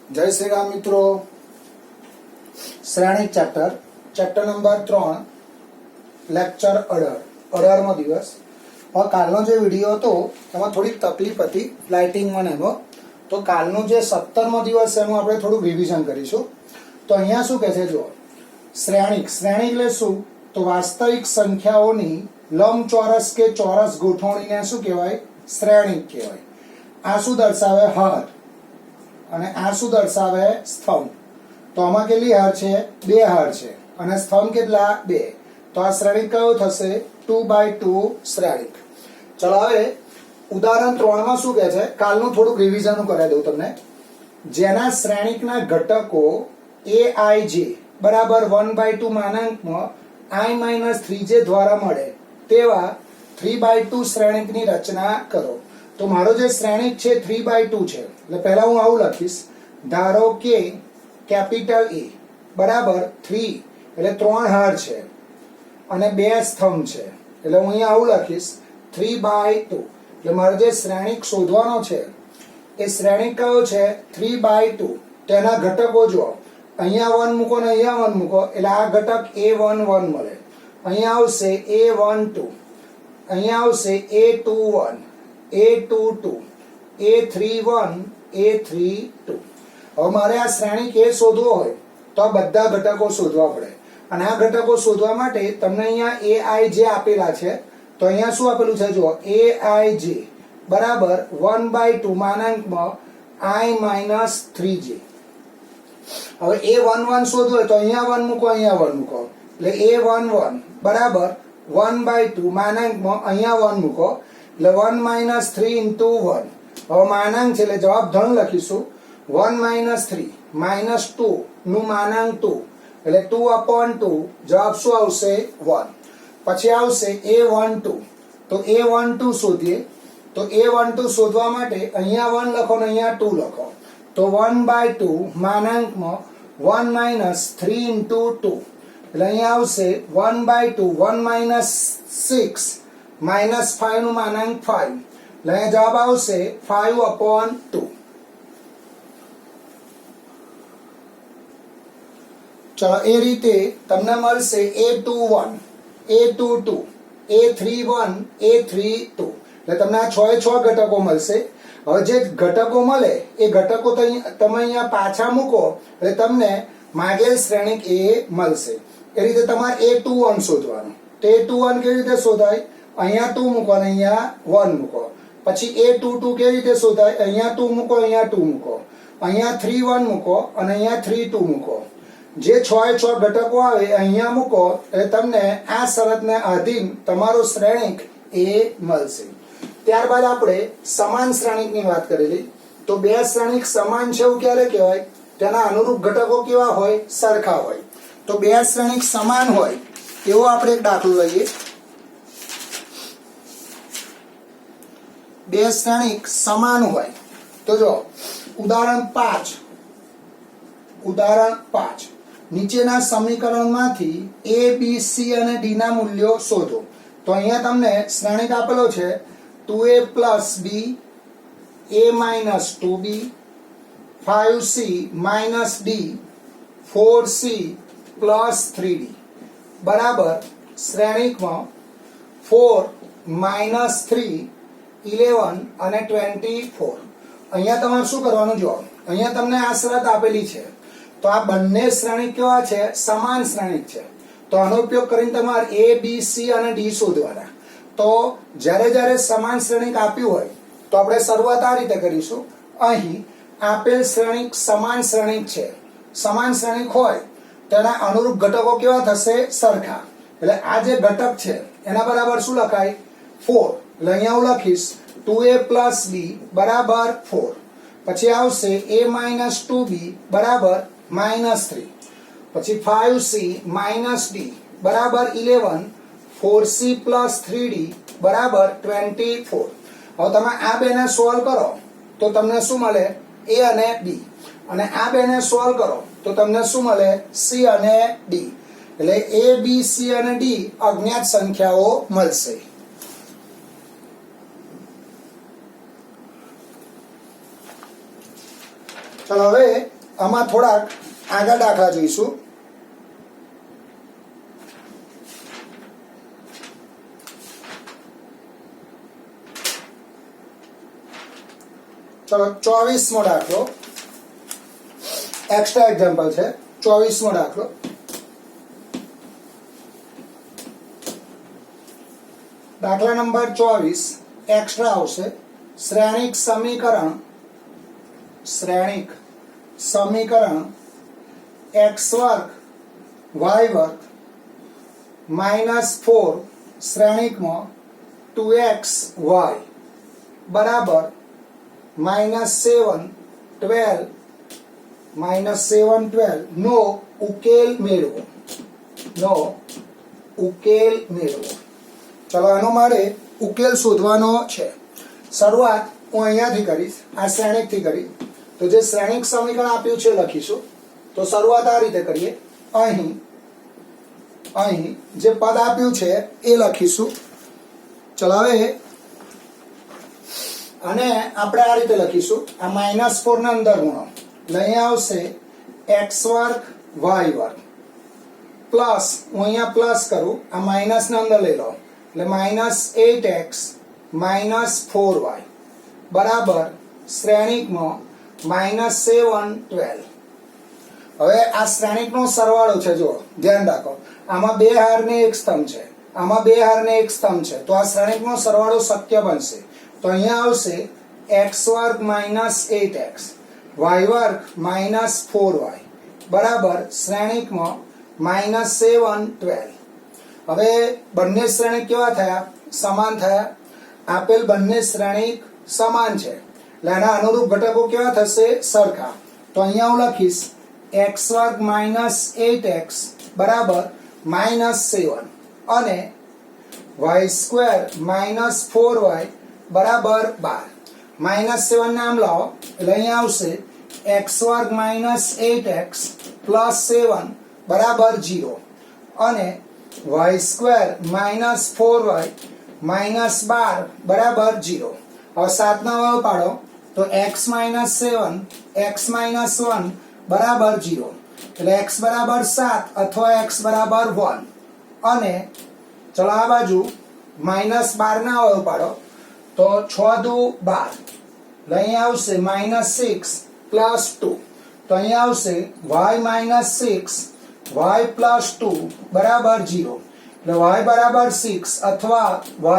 जय श्री राम मित्रों। श्रेणी चैप्टर नंबर 3 लेक्चर 18 दिवस और कालनो जो विडियो तो एमां थोड़ी तकलीफ हती लाइटिंग में एनो तो कालनो जे 17मो दिवस एनु आपणे थोडું रिविजन करीशुं। तो अहींया शुं कहे छे जो श्रेणी એટલે શું तो वास्तविक संख्याओनी लंबचोरस के चौरस गोठवणीने शुं कहेवाय श्रेणी कहेवाय। आ शुं दर्शावे हर અને આ શું દર્શાવે સ્તંભ। તો આમાં કેટલી હાર છે? 2 હાર છે અને સ્તંભ કેટલા? 2। તો આ શ્રેણિક કયો થશે? 2/2 શ્રેણિક। ચલો હવે ઉદાહરણ 3 માં શું કહે છે કાલનું થોડું રિવિઝન કરાવી દઉં તમને। જેના શ્રેણિકના ઘટકો aij બરાબર 1/2 માનાંકમાં i - 3j દ્વારા મળે તેવા 3/2 શ્રેણિકની રચના કરો। तो मारो जो श्रेणिक है 3/2 है એટલે પહેલા હું આવું લખીશ ધારો કે કેપિટલ A બરાબર 3 એટલે 3 હાર છે અને 2 સ્તંભ છે એટલે હું અહીં આવું લખીશ 3/2 એટલે મારો જે શ્રેણિક શોધવાનો છે એ શ્રેણિક કયો છે 3/2 તેના ઘટકો જો અહીંયા 1 મૂકો ને અહીંયા 1 મૂકો એટલે આ ઘટક a11 મળે અહીંયા આવશે a12 અહીંયા આવશે a21 A22 A31 A32 હવે મારે આ શ્રેણિક એ શોધવો હોય તો આ બધા ઘટકો શોધવા પડે અને આ ઘટકો શોધવા માટે તમને અહીંયા aij આપેલા છે તો અહીંયા શું આપેલું છે જો aij બરાબર 1/2 માનાંકમાં i - 3j। હવે a11 શોધવું હોય તો અહીંયા 1 મૂકો અહીંયા 1 મૂકો એટલે a11 બરાબર 1/2 માનાંકમાં અહીંયા 1 મૂકો એટલે 1 - 3 into 1 હવે માનાંક છે એટલે જવાબ ધન લખીશું 1 - 3 -2 નું માનાંક 2 એટલે 2/2 જવાબ શું આવશે 1। પછી આવશે a12 તો a12 શોધીએ તો a12 શોધવા માટે અહીંયા 1 લખો ને અહીંયા 2 લખો તો 1/2 માનાંકમાં 1 - 3 into 2 એટલે અહીંયા આવશે 1/2 1 - 6 -5 નું માનાંક 5 એટલે જવાબ આવશે 5/2। ચલો એ રીતે તમને મળશે a21 a22 a31 a32 એટલે તમને આ 6 ઘટકો મળશે। હવે જે ઘટકો મળે એ ઘટકો તમે અહીંયા પાછા મૂકો એટલે તમને માગેલ શ્રેણિક એ મળશે। એ રીતે તમારે a21 શોધવાનું તો a21 કેવી રીતે શોધાય અહીંયા 2 મૂકો અને અહીંયા 1 મૂકો। પછી a22 કેવી રીતે શોધાય અહીંયા 2 મૂકો અહીંયા 2 મૂકો અહીંયા 3 1 મૂકો અને અહીંયા 3 2 મૂકો। જે 6 ઘટકો આવે અહીંયા મૂકો એટલે તમને આ શરતને આધીન તમારો શ્રેણિક એ મળશે। ત્યારબાદ આપણે સમાન શ્રેણિકની વાત કરેલી તો બે શ્રેણિક સમાન છે એવું ક્યારે કહેવાય તેના અનુરૂપ ઘટકો કેવા હોય સરખા હોય। તો બે શ્રેણિક સમાન હોય એવો આપણે એક દાખલો લઈએ। બે શ્રેણિક સમાન હોય તો જો ઉદાહરણ 5 નીચેના સમીકરણમાંથી a b c અને d ના મૂલ્યો શોધો। તો અહીંયા તમને શ્રેણિક આપેલો છે 2a + b a - 2b 5c - d 4c + 3d બરાબર શ્રેણિકમાં 4 - 3 11 અને 24। અહીંયા તમારે શું કરવાનું જો અહીંયા તમને આ શરત આપેલી છે તો આ બંને શ્રેણિક કેવા છે સમાન શ્રેણિક છે તો આનો ઉપયોગ કરીને તમારે a b c અને d શોધવાના। તો જ્યારે જ્યારે સમાન શ્રેણિક આપ્યું હોય તો આપણે શરૂઆત આ રીતે કરીશું। અહીં આપેલ શ્રેણિક સમાન શ્રેણિક છે સમાન શ્રેણિક હોય તેના અનુરૂપ ઘટકો કેવા થશે સરખા એટલે આ જે ઘટક છે એના બરાબર શું લખાય 4 એટલે અહીંયા હું લખીશ 2a + b બરાબર 4 પછી આવશે a - 2b બરાબર -3 પછી 5c - d બરાબર 11 4c + 3d બરાબર 24। હવે તમે આ બેને સોલ્વ કરો તો તમને શું મળે a અને b અને આ બેને સોલ્વ કરો તો તમને શું મળે c અને d એટલે a b c અને d અજ્ઞાત સંખ્યાઓ મળશે। चलो હવે આમાં થોડાક આગળ દાખલા જોઈશું. ચલો 24મો દાખલો એક્સ્ટ્રા એક્ઝામ્પલ છે. 24મો દાખલો. દાખલા નંબર 24 એક્સ્ટ્રા આવશે. શ્રેણિક સમીકરણ x વર્ગ y વર્ગ -4 શ્રેણિકમાં 2xy બરાબર -7 12 નો ઉકેલ મેળવો. ચલો આનો મારે ઉકેલ શોધવાનો છે. શરૂઆત હું અહીંયાથી કરીશ, આ શ્રેણિકથી કરી. તો જે શ્રેણિક સમીકરણ આપ્યું છે લખીશું. તો શરૂઆત આ રીતે કરીએ. અહીં જે પદ આપ્યું છે એ લખીશું. ચલો હવે અને આપણે આ રીતે લખીશું. આ -4 ને અંદર ગુણો એટલે અહીંયા આવશે x વર્ગ y વર્ગ પ્લસ, હું અહીંયા પ્લસ કરું, આ માઇનસ ને અંદર લઈ લો એટલે -8x -4y બરાબર શ્રેણિકમાં -7 12. હવે આ શ્રેણિકનો સરવાળો છે. જો ધ્યાન રાખો, આમાં બે હાર ને એક સ્તંભ છે, આમાં બે હાર ને એક સ્તંભ છે. તો આ શ્રેણિકનો સરવાળો શક્ય બનશે. તો અહીંયા આવશે x વર્ગ -8x y વર્ગ -4y બરાબર શ્રેણિકમાં -7 12. હવે બંને શ્રેણિક કેવા થયા? સમાન થયા. આપેલ બંને શ્રેણિક સમાન છે એટલે આના અનુરૂપ ઘટકો કેવા થશે? સરખા. તો અહીંયા હું લખીશ x વર્ગ -8x બરાબર -7 અને y સ્ક્વેર -4y બરાબર 12. -7 ને આમ લાવો એટલે અહીંયા આવશે x વર્ગ -8x પ્લસ 7 બરાબર 0 અને y સ્ક્વેર -4y -12 બરાબર 0. હવે 7 ના વાવ પાડો તો x -7 x -1 બરાબર 0 એટલે x બરાબર 7 અથવા x બરાબર 1 અને ચલો આ બાજુ -12 ના વાવ પાડો તો 6 દુ 12 એટલે અહીંયા આવશે -6 પ્લસ 2. તો અહીંયા આવશે y -6 y પ્લસ 2 બરાબર 0 એટલે y બરાબર 6 અથવા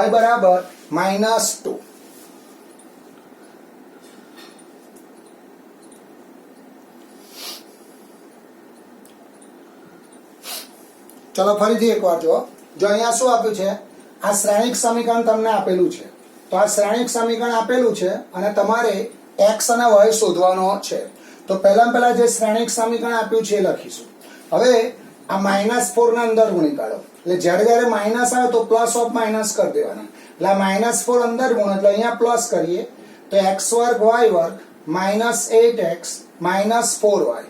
y બરાબર -2. ચલો ફરીથી એકવાર જો અહીંયા શું આપ્યું છે? આ શ્રેણિક સમીકરણ તમને આપેલું છે. તો આ શ્રેણિક સમીકરણ આપેલું છે અને તમારે x અને y શોધવાનો છે. તો પહેલા જે શ્રેણિક સમીકરણ આપ્યું છે એ લખીશું. હવે આ -4 ને અંદર ગુણી કાઢો એટલે જ્યારે માઇનસ આવે તો પ્લસ ઓફ માઇનસ કરી દેવાના. એટલે આ -4 અંદર ગુણ એટલે અહીંયા પ્લસ કરીએ તો x વર્ગ y વર્ગ -8x -4y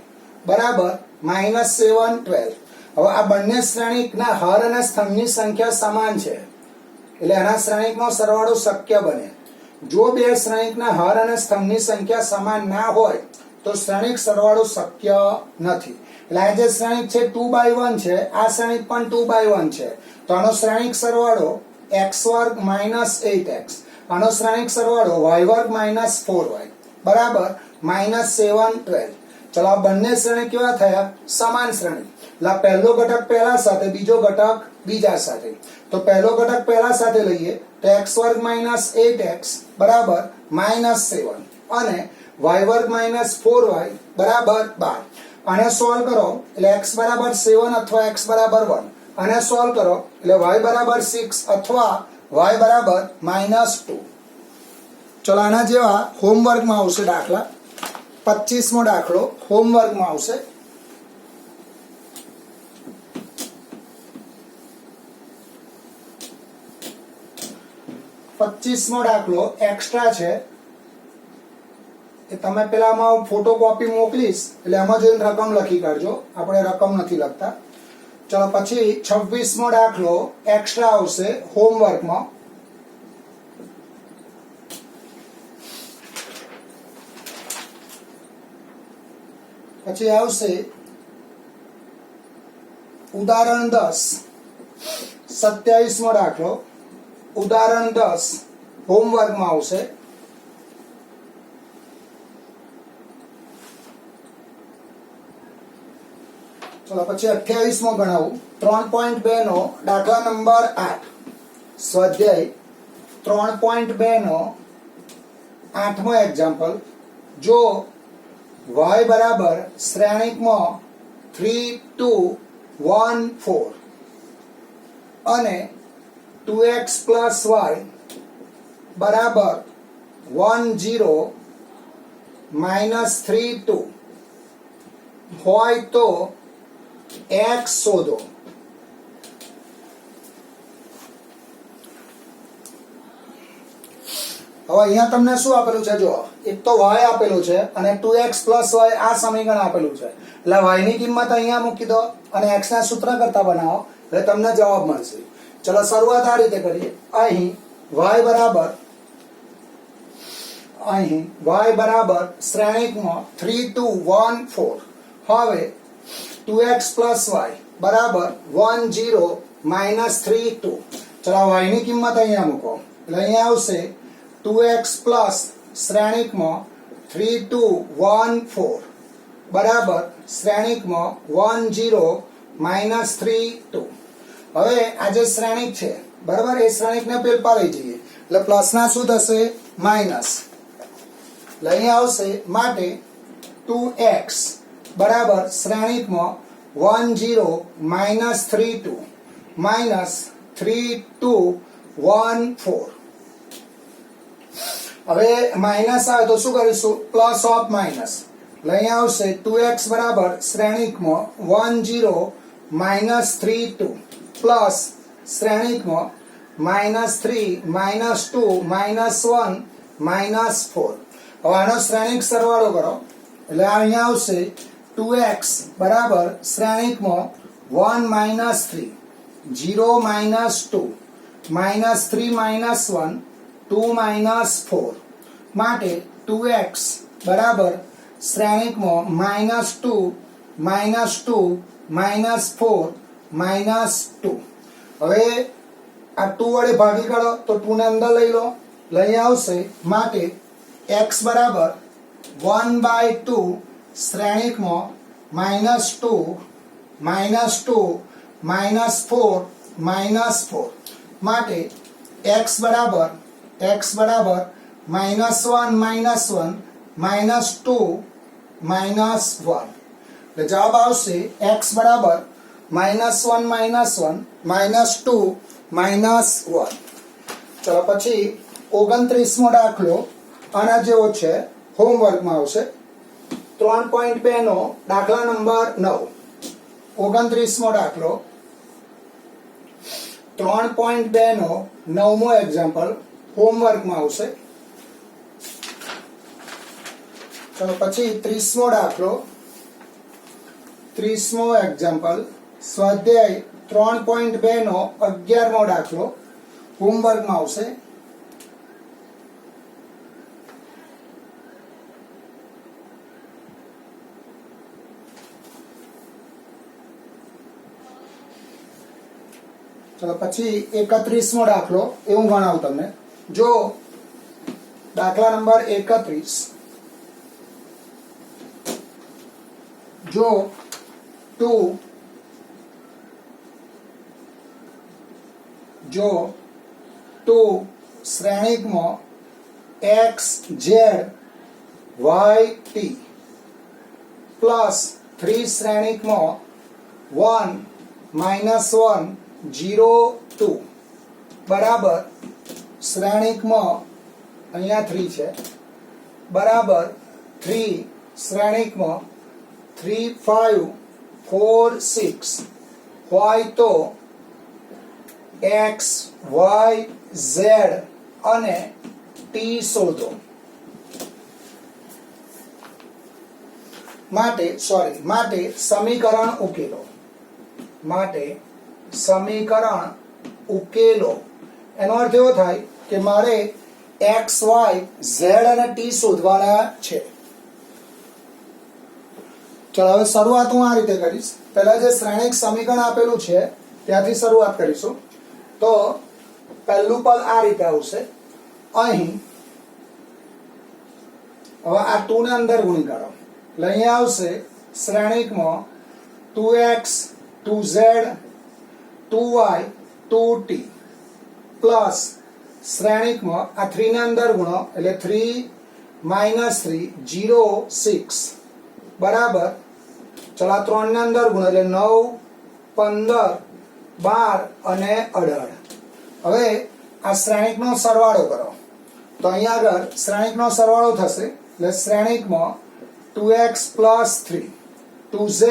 બરાબર -7 12. હવે આ બંને શ્રેણિકના હર અને સ્તંભની સંખ્યા સમાન છે એટલે આના શ્રેણિકનો સરવાળો શક્ય બને. જો બે શ્રેણિકના હર અને સ્તંભની સંખ્યા સમાન ના હોય તો શ્રેણિક સરવાળો શક્ય નથી. એટલે આ જે શ્રેણિક છે 2/1 છે, આ શ્રેણિક પણ 2/1 છે. તો આનો શ્રેણિક સરવાળો x વર્ગ -8x, આનો શ્રેણિક સરવાળો y વર્ગ -4y બરાબર -7 12. ચલો આ બંને શ્રેણિક કેવા થયા? સમાન શ્રેણિક. એટલે પહેલો ઘટક પહેલા સાથે, બીજો ઘટક બીજા સાથે. તો પહેલો ઘટક પહેલા સાથે લઈએ તો x વર્ગ -8x બરાબર -7 અને y વર્ગ -4y બરાબર 12. આને સોલ્વ કરો એટલે x બરાબર 7 અથવા x બરાબર 1. આને સોલ્વ કરો એટલે y બરાબર 6 અથવા y બરાબર -2. ચલો આના જેવા હોમવર્કમાં આવશે દાખલા. 25મો દાખલો હોમવર્કમાં આવશે. 25મો દાખલો એક્સ્ટ્રા છે. એ તમે પેલામાં ફોટોકોપી મોકલીશ એટલે એમાં જોઈને રકમ લખી કાઢજો. આપણે રકમ નથી લખતા. ચલો પછી 26મો દાખલો એક્સ્ટ્રા આવશે હોમવર્કમાં. પછી આવશે ઉદાહરણ 10 27મો દાખલો ઉદાહરણ 10 હોમવર્કમાં આવશે. ચલો પછી 28મો ગણાવું. 3.2 નો દાખલા નંબર 8 સ્વાધ્યાય 3.2 નો 8મો એક્ઝામ્પલ. જો y બરાબર શ્રેણિકમાં 3 2 1 4 અને 2x પ્લસ y બરાબર 1 0 માઇનસ 3 2 હોય તો x શોધો. હવે અહીંયા તમને શું આપેલું છે? જો એક તો y આપેલું છે અને 2x પ્લસ y આ સમીકરણ આપેલું છે. એટલે y ની કિંમત અહીંયા મૂકી દો અને x ના સૂત્ર કરતા બનાવો એટલે તમને જવાબ મળશે. ચલો શરૂઆત આ રીતે કરીએ. અહીં y બરાબર શ્રેણિકમાં 3 2 1 4. હવે 2x પ્લસ y બરાબર 1 0 માઇનસ 3 2. ચલો y ની કિંમત અહીંયા મૂકો એટલે અહીંયા આવશે 2x પ્લસ શ્રેણિકમાં 3 2 1 4 બરાબર શ્રેણિકમાં 1 0 માઇનસ 3 2. હવે આ જે શ્રેણિક છે બરાબર એ શ્રેણિકને પેલપા લઈ જઈએ એટલે પ્લસના શું થશે? માઇનસ. એટલે અહીંયા આવશે માટે 2x બરાબર શ્રેણિકમાં 1 0 માઇનસ 3 2 માઇનસ 3 2 1 4. હવે માઇનસ આવે તો શું કરીશું? Plus of minus. એટલે અહીંયા આવશે 2x બરાબર શ્રેણિકમાં 1 0 માઇનસ 3 2 પ્લસ શ્રેણિકમાં માઇનસ 3 માઇનસ 2 માઇનસ 1 માઇનસ 4. હવે આનો શ્રેણિક સરવાળો કરો એટલે અહીંયા આવશે 2x બરાબર શ્રેણિકમાં 1 minus 3 0 minus 2 minus 3 minus 1 2 minus 4 માટે 2x બરાબર શ્રેણિકમાં માઇનસ 2 માઇનસ 2 માઇનસ 4 માઇનસ 2. હવે આ 2 વડે ભાગી કાઢો તો 2 ને અંદર લઈ લો એટલે અહીંયા આવશે માટે x બરાબર 1/2 શ્રેણિકમાં માઇનસ 2 માઇનસ 2 માઇનસ 4 માઇનસ 4 માટે x બરાબર માઇનસ 1 માઇનસ 1 માઇનસ 2 માઇનસ 1. એટલે જવાબ આવશે x બરાબર માઇનસ 1 માઇનસ 1 માઇનસ 2 માઇનસ 1. ચલો પછી 29મો દાખલો આના જેવો છે હોમવર્કમાં આવશે. 3.2 નો દાખલા નંબર 9. 29મો દાખલો 3.2 નો 9મો એક્ઝામ્પલ હોમવર્કમાં આવશે. ચલો પછી 30મો દાખલો 30મો એક્ઝામ્પલ સ્વાધ્યાય 3.2 નો 11મો દાખલો હોમવર્કમાં આવશે. ચલો પછી 31મો દાખલો એ હું ગણાવું તમને. જો દાખલા નંબર 31 જો 2 શ્રેણિકમાં x z y t plus 3 શ્રેણિકમાં 1 minus 1 0 2 બરાબર શ્રેણિકમાં અહીંયા 3 છે બરાબર 3 શ્રેણિકમાં 3 5 4 6 હોય તો x y z અને t શોધો. માટે સમીકરણ ઉકેલો. એનો અર્થ એવો થાય કે મારે x y z અને t શોધવાના છે. ચલો હવે શરૂઆત હું આ રીતે કરીશ. પહેલા જે શ્રેણિક સમીકરણ આપેલું છે ત્યાંથી શરૂઆત કરીશું. તો પહેલું પદ આ રીતે આવશે. અહીં હવે આ 2 ને અંદર ગુણી કાઢો એટલે અહીંયા આવશે શ્રેણિકમાં 2x 2z 2y 2t plus શ્રેણિકમાં આ 3 ને અંદર ગુણો એટલે 3 -3 0 6 બરાબર. ચલો આ 3 ને અંદર ગુણો એટલે 9 15 12 અને 18. હવે આ શ્રેણિકનો સરવાળો કરો તો અહીંયા આગળ શ્રેણિકનો સરવાળો થશે એટલે શ્રેણિકમાં 2x + 3 2z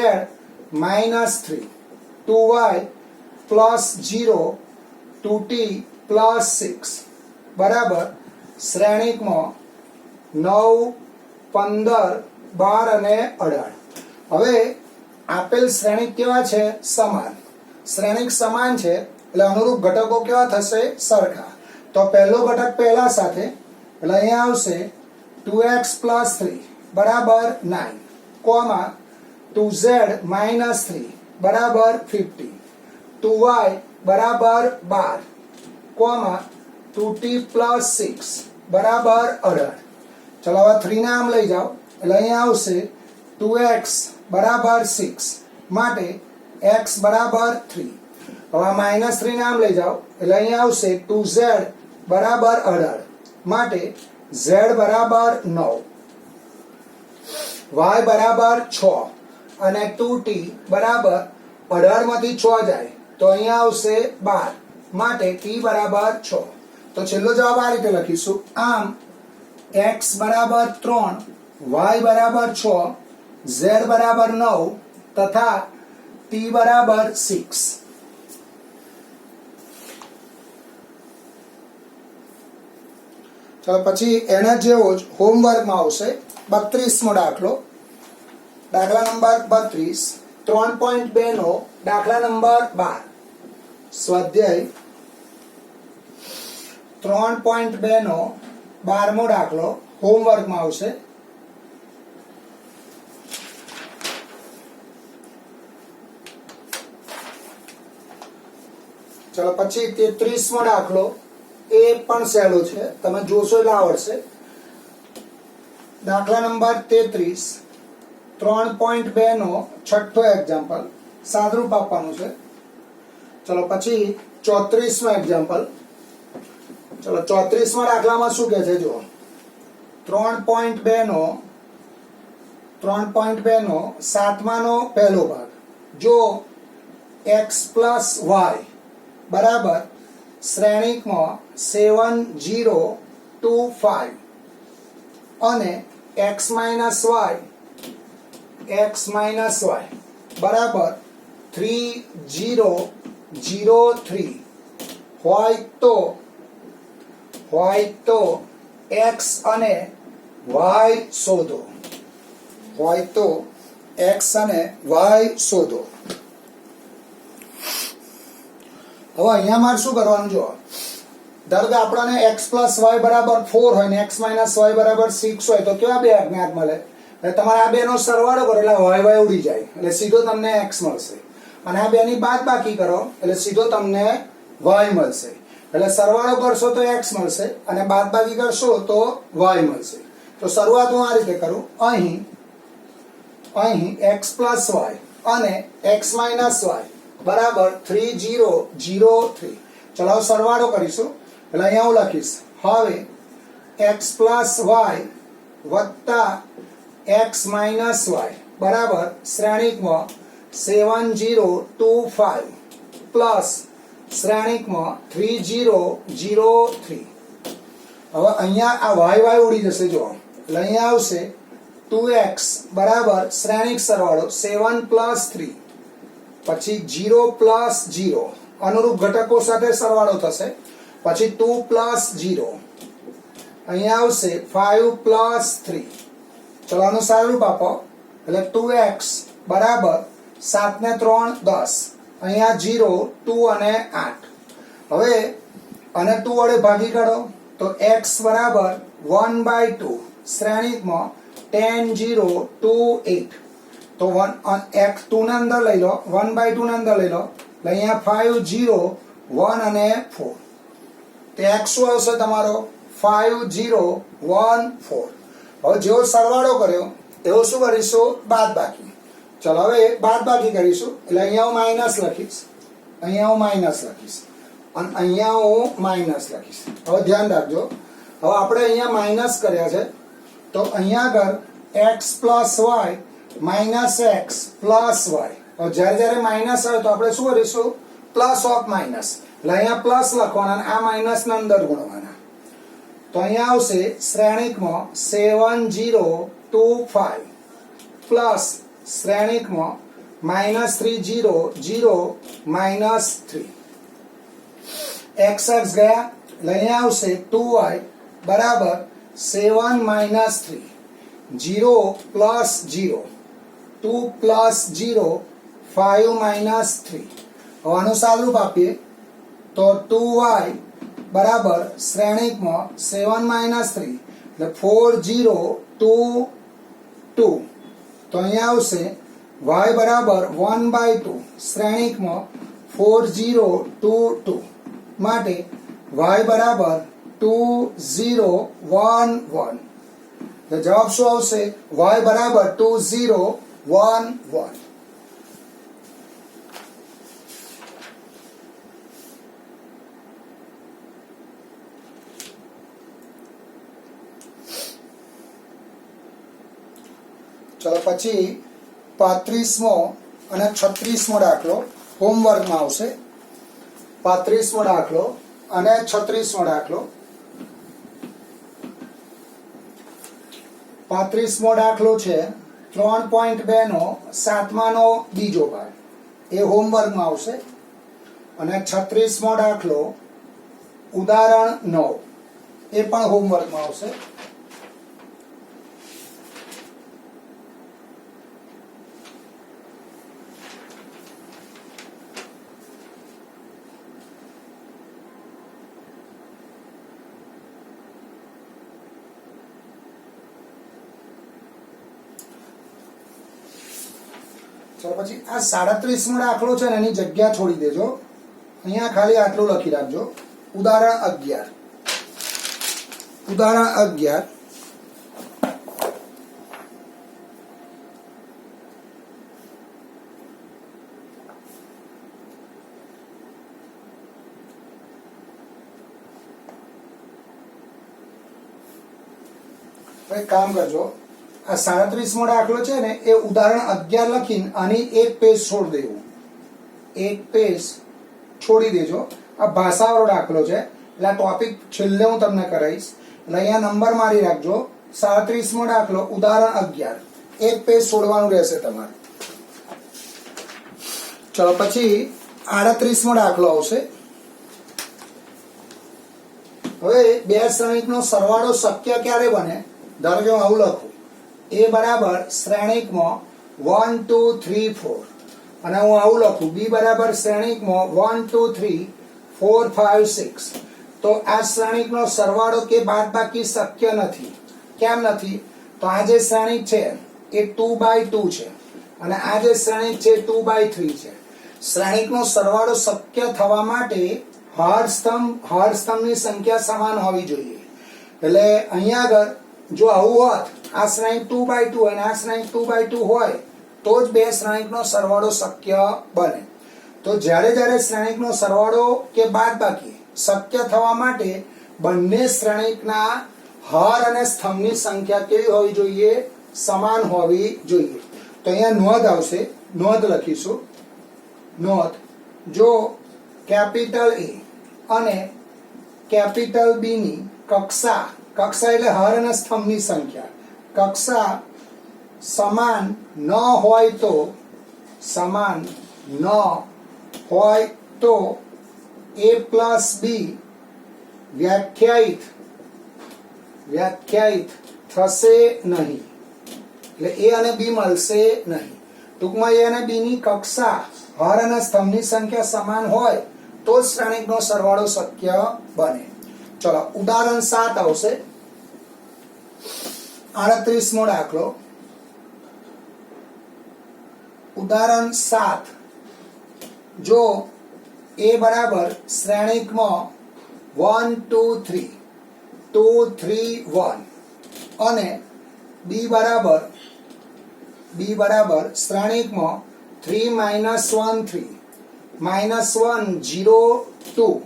-3 2y + 0 2t + 6 બરાબર. શ્રેણિકમાં 9 15 12 અને 18. હવે આપેલ શ્રેણિક કેવા છે? સમાન. શ્રેણિક સમાન છે એટલે અનુરૂપ ઘટકો કેવા થશે? સરખા. તો પહેલો ઘટક પહેલા સાથે એટલે અહીંયા આવશે 2x + 3 બરાબર 9 કોમા 2z -3 બરાબર 50 2y બરાબર 12 કોમા 2t + 6 બરાબર 18. ચલો હવે 3 ને આમ લઈ જાઓ એટલે અહીંયા આવશે 2x બરાબર 6 માટે x બરાબર 3. હવે -3 ને આમ લઈ જાઓ એટલે અહીંયા આવશે 2z બરાબર 18 માટે z બરાબર 9 y બરાબર 6 અને 2t બરાબર 18 માંથી 6 જાય તો અહીંયા આવશે 12 માટે t બરાબર 6. તો છેલ્લો જવાબ આ રીતે લખીશું. આમ x બરાબર 3 y બરાબર 6 z બરાબર 9 તથા t બરાબર 6. ચલો પછી એના જેવો જ હોમવર્કમાં આવશે 32મો દાખલો. દાખલા નંબર 32 3.2 નો દાખલા નંબર 12 સ્વાધ્યાય 3.2 નો 12મો દાખલો હોમવર્કમાં આવશે. ચલો પછી 33મો દાખલો એ પણ સહેલો છે, તમે જોશો એટલે આવડશે. દાખલા નંબર 33 3.2 નો છઠ્ઠો એક્ઝામ્પલ સાદરૂપ આપવાનું છે. ચલો પછી 34મો એક્ઝામ્પલ. ચલો 34મા દાખલામાં શું કહે છે જુઓ. 3.2 નો 7માનો પહેલો ભાગ જો x + y બરાબર શ્રેણિકમાં 7 0 2 5 અને x y બરાબર 3 0 0 3 હોય તો x અને y શોધો. હવે અહીંયા મારે શું કરવાનું જો. ધારો કે આપણને x + y બરાબર 4 હોય ને x - y બરાબર 6 હોય તો કેવા બે અજ્ઞાત મળે? એટલે તમારે આ બેનો સરવાળો કરો એટલે y ઉડી જાય એટલે સીધો તમને x મળશે. અને આ બેની બાદબાકી કરો એટલે સીધો તમને y મળશે. એટલે સરવાળો કરશો તો x મળશે અને બાદબાકી કરશો તો y મળશે. તો શરૂઆત હું આ રીતે કરું. અહીં x + y અને x - y બરાબર 3 0 0 3. ચલો સરવાળો કરીશું એટલે અહીંયા હું લખીશ. હવે x + y વત્તા x - y બરાબર શ્રેણિકમાં 7 0 2 5 પ્લસ શ્રેણિકમાં 3 0 0 3. હવે અહીંયા આ y ઉડી જશે જો એટલે અહીંયા આવશે 2x બરાબર શ્રેણિક સરવાળો 7 + 3 પછી 0 + 0 અનુરૂપ ઘટકો સાથે સરવાળો થશે. પછી 2 + 0 અહીંયા આવશે 5 + 3. ચલો આનું સાદુરૂપ આપો એટલે 2x બરાબર 7 ને 3 10 અહીંયા 0 2 અને 8. હવે અને 2 વડે ભાગી કાઢો તો x બરાબર 1/2 શ્રેણિકમાં 10 0 2 8 તો 2 ને અંદર લઈ લો, 1/2 ને અંદર લઈ લો, એટલે અહીંયા 5 0 1 અને 4, તો x શું આવશે તમારો 5 0 1 4. હવે જેવો સરવાળો કર્યો એવો શું કરીશું બાદબાકી. ચલો હવે બાદબાકી કરીશું, એટલે અહીંયા હું માઇનસ લખીશ, અહીંયા હું માઇનસ લખીશ અને અહીંયા હું માઇનસ લખીશ. હવે ધ્યાન રાખજો, હવે આપણે અહીંયા માઇનસ કર્યા છે તો અહીંયા આગળ x plus y minus x plus y. હવે જ્યારે જ્યારે માઇનસ આવે તો આપણે શું કરીશું પ્લસ ઓફ માઇનસ, એટલે અહીંયા પ્લસ લખવાના અને આ માઇનસ ના અંદર ગુણવાના. તો અહીંયા આવશે શ્રેણિકમાં 7025 પ્લસ શ્રેણિકમાં -300 -3. x ગયા એટલે અહીંયા આવશે 2y બરાબર 7 - 3 0 પ્લસ 0 2 પ્લસ 0 5 - 3. હવે આનું સાદુરૂપ આપીએ તો 2y બરાબર શ્રેણિકમાં 7 - 3 એટલે 4 0 2 2. તો અહીંયા આવશે y બરાબર 1/2 શ્રેણિકમાં 4 0 2 2 માટે y બરાબર 2 0 1 1. તો જવાબ શું આવશે y બરાબર 2 0 1 1. ચલો પછી 35મો અને 36મો દાખલો હોમવર્કમાં આવશે. 35મો દાખલો અને 36મો દાખલો. 35મો દાખલો છે 3.2 નો 7માનો બીજો ભાગ, એ હોમવર્કમાં આવશે. અને 36મો દાખલો ઉદાહરણ 9, એ પણ હોમવર્કમાં આવશે. પછી આ 37મો દાખલો છે ને એની જગ્યા છોડી દેજો, અહીંયા ખાલી આટલું લખી રાખજો. ઉદાહરણ 11. ઉદાહરણ 11 એક કામ કરજો, આ 37મો દાખલો છે ને એ ઉદાહરણ 11 લખીને આની એક પેજ છોડી દેવું, એક પેજ છોડી દેજો. આ ભાષાવાળો દાખલો છે એટલે આ ટોપિક છેલ્લે હું તમને કરાવીશ, એટલે અહીંયા નંબર મારી રાખજો. 37મો દાખલો ઉદાહરણ 11, એક પેજ છોડવાનું રહેશે તમારે. ચલો પછી 38મો દાખલો આવશે. હવે બે શ્રેણિકનો સરવાળો શક્ય ક્યારે બને? ધારો કે હું આવું લખું, a બરાબર શ્રેણિકમાં 1 2 3 4 અને હું આવું લખું b બરાબર શ્રેણિકમાં 1 2 3 4 5 6. તો આ શ્રેણિકનો સરવાળો કે બાદબાકી શક્ય નથી. કેમ નથી? તો આ જે શ્રેણિક છે એ 2/2 છે અને આ જે શ્રેણિક છે 2/3 છે. શ્રેણિકનો સરવાળો શક્ય થવા માટે હર સ્તંભની સંખ્યા સમાન હોવી જોઈએ. એટલે અહીંયા આગળ જો આવું હોત, આ શ્રેણિક 2/2 અને આ શ્રેણિક 2/2 હોય તો જ બે શ્રેણિકનો સરવાળો શક્ય બને. તો જ્યારે જ્યારે શ્રેણિકનો સરવાળો કે બાદબાકી શક્ય થવા માટે બંને શ્રેણિકના હર અને સ્તંભની સંખ્યા કેવી હોવી જોઈએ? સમાન હોવી જોઈએ. તો અહીંયા નોંધ આવશે, નોંધ લખીશું. નોંધ, જો કેપિટલ A અને કેપિટલ B ની કક્ષા એટલે હર અને સ્તંભની સંખ્યા, કક્ષા સમાન ન હોય તો a પ્લસ બી વ્યાખ્યાયિત થશે નહીં. એટલે a અને b મળશે નહીં. ટૂંકમાં a અને b ની કક્ષા હર અને સ્તંભની સંખ્યા સમાન હોય તો જ શ્રેણિકનો સરવાળો શક્ય બને. ચલો ઉદાહરણ 7 આવશે. 38મો દાખલો. ઉદાહરણ 7 જો a બરાબર શ્રેણિકમાં 1 2 3 2 3 1 અને b બરાબર શ્રેણિકમાં 3 -1 3 -1 0 2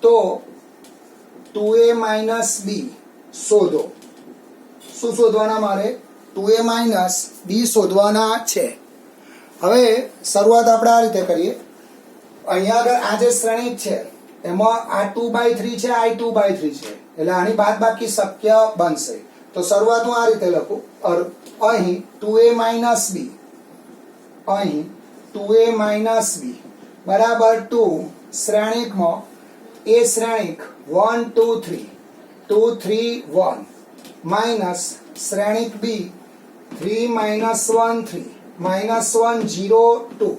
તો 2a b શોધો. શું શોધવાના મારે? 2a b શોધવાના છે. હવે શરૂઆત આપણે આ રીતે કરીએ. અહીંયા આગળ આ જે શ્રેણિક છે એમાં આ 2/3 છે, આ 2/3 છે, એટલે આની બાદબાકી શક્ય બનશે. તો શરૂઆત હું આ રીતે લખું. અહીં 2a b અહીં 2a b બરાબર 2 શ્રેણિકમાં a શ્રેણિક 1 2 3 2 3 1 માઇનસ શ્રેણિક b 3 -1 3 -1 0 2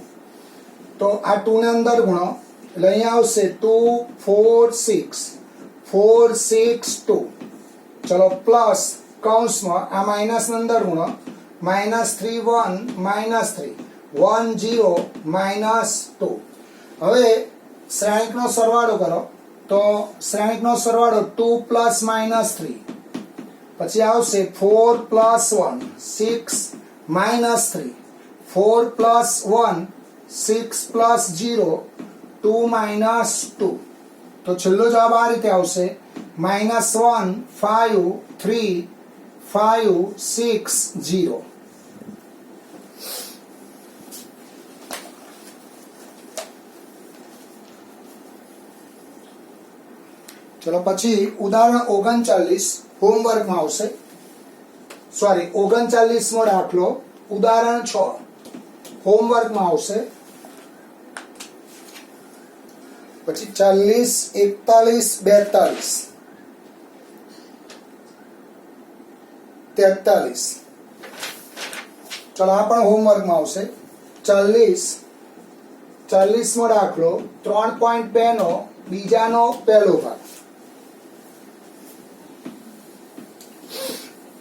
તો આ 2 ને અંદર ગુણો એટલે અહીંયા આવશે 2 4 6 4 6 2. ચલો પ્લસ કૌંસમાં આ માઇનસ ને અંદર ગુણો -3 1 -3 1 0 -2. હવે શ્રેણિકનો સરવાળો કરો તો શ્રેણિકનો સરવાળો 2 + -3 પછી આવશે 4 + 1 6 -3 4 + 1 6 + 0 2 -2. તો છેલ્લો જવાબ આ રીતે આવશે -1 5 3 5 6 0. ચલો પછી ઉદાહરણ 39 હોમવર્કમાં આવશે. સોરી 39મો દાખલો ઉદાહરણ 6 હોમવર્કમાં આવશે. પછી 40 41 42 43. ચલો આ પણ હોમવર્કમાં આવશે. 40મો દાખલો 3.2 નો બીજાનો પહેલો ભાગ.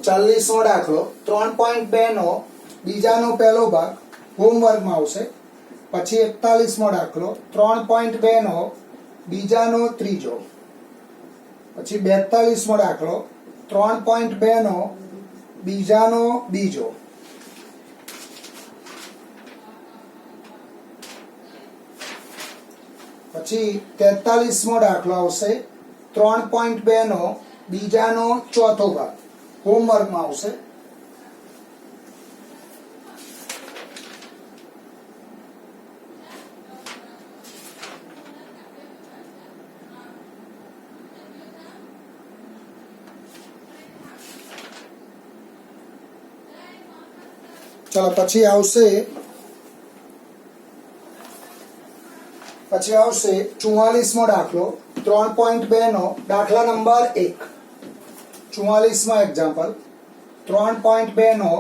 40મો દાખલો 3.2 નો બીજાનો પહેલો ભાગ હોમવર્કમાં આવશે. પછી 41મો દાખલો 3.2 નો બીજાનો ત્રીજો. પછી 42મો દાખલો 3.2 નો બીજાનો બીજો. પછી 43મો દાખલો આવશે 3.2 નો બીજાનો ચોથો ભાગ હોમવર્કમાં આવશે. ચલો પછી આવશે 44મો દાખલો 3.2 નો દાખલા નંબર 1. 44માં એક્ઝામ્પલ 3.2 નો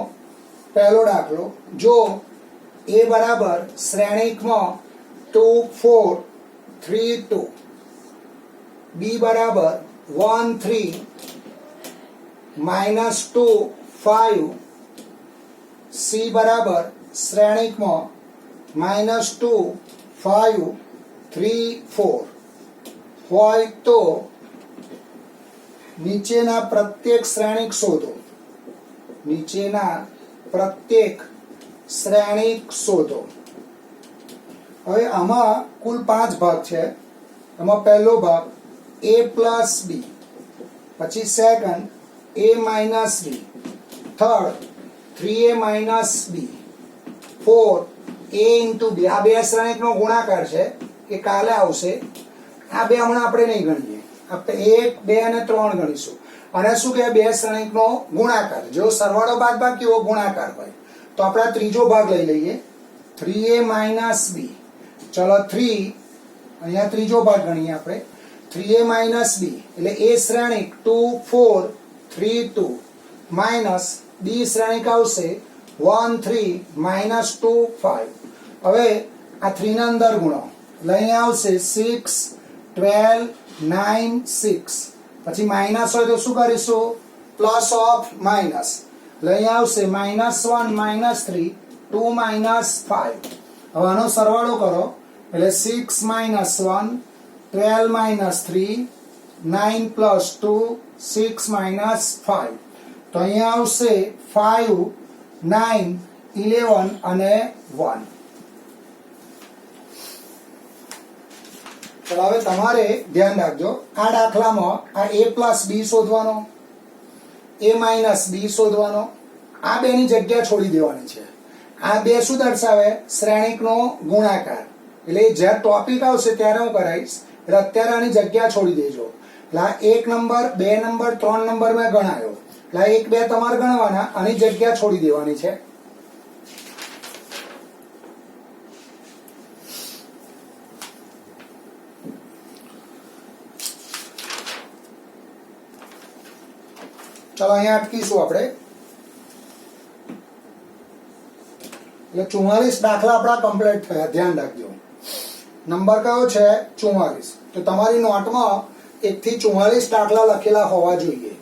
પહેલો દાખલો જો a બરાબર શ્રેણિકમાં 2 4 3 2 b બરાબર 1 3 -2 5 c બરાબર શ્રેણિકમાં -2 5 3 4 હોય તો નીચેના પ્રત્યેક શ્રેણિક શોધો. નીચેના પ્રત્યેક શ્રેણિક શોધો. હવે આમાં કુલ 5 ભાગ છે. એમાં પહેલો ભાગ a + b, પછી second a - b, third 3a - b, fourth a × b. આ બે શ્રેણિકનો ગુણાકાર છે એ કાલે આવશે. આ બે હમણાં આપણે નહીં ગણીએ. આપણે 1 2 અને 3 ગણીશું. અને શું કે બે શ્રેણિકનો ગુણાકાર જો સરવાળો બાદબાકી એવો ગુણાકાર હોય તો આપણે આ ત્રીજો ભાગ લઈ લઈએ 3a - b. ચલો 3 અહીંયા ત્રીજો ભાગ ગણીએ આપણે 3a - b એટલે a શ્રેણિક 2 4 3 2 માઇનસ b શ્રેણિક આવશે 1 3 -2 5. હવે આ 3 ના અંદર ગુણો એટલે અહીંયા આવશે 6 12 9 6. પછી માઇનસ હોય તો શું કરીશું? પ્લસ ઓફ માઇનસ એટલે અહીંયા આવશે -1 -3 2 માઇનસ 5. હવે આનો સરવાળો કરો એટલે 6 માઇનસ 1, 12 માઇનસ 3, 9 પ્લસ 2, 6 માઇનસ 5. તો અહીંયા આવશે 5, 9, 11 અને 1. ચલો હવે તમારે ધ્યાન રાખજો, આ દાખલામાં આ a પ્લસ b શોધવાનો, a માઇનસ b શોધવાનો, આ બેની જગ્યા છોડી દેવાની છે. આ બે શું દર્શાવે? શ્રેણિકનો ગુણાકાર. એટલે જ્યારે ટોપિક આવશે ત્યારે હું કરાવીશ, એટલે અત્યારે આની જગ્યા છોડી દેજો. એટલે આ 1 નંબર, 2 નંબર, 3 નંબર મેં ગણાયો, એટલે 1, 2 તમારે ગણવાના, આની જગ્યા છોડી દેવાની છે. ચાલો અહીંયા અટકીશું આપણે. એટલે 44 દાખલા આપણા કમ્પ્લીટ થયા. ધ્યાન રાખજો, નંબર કયો છે? 44. તો તમારી નોટમાં 1 થી 44 દાખલા લખેલા હોવા જોઈએ.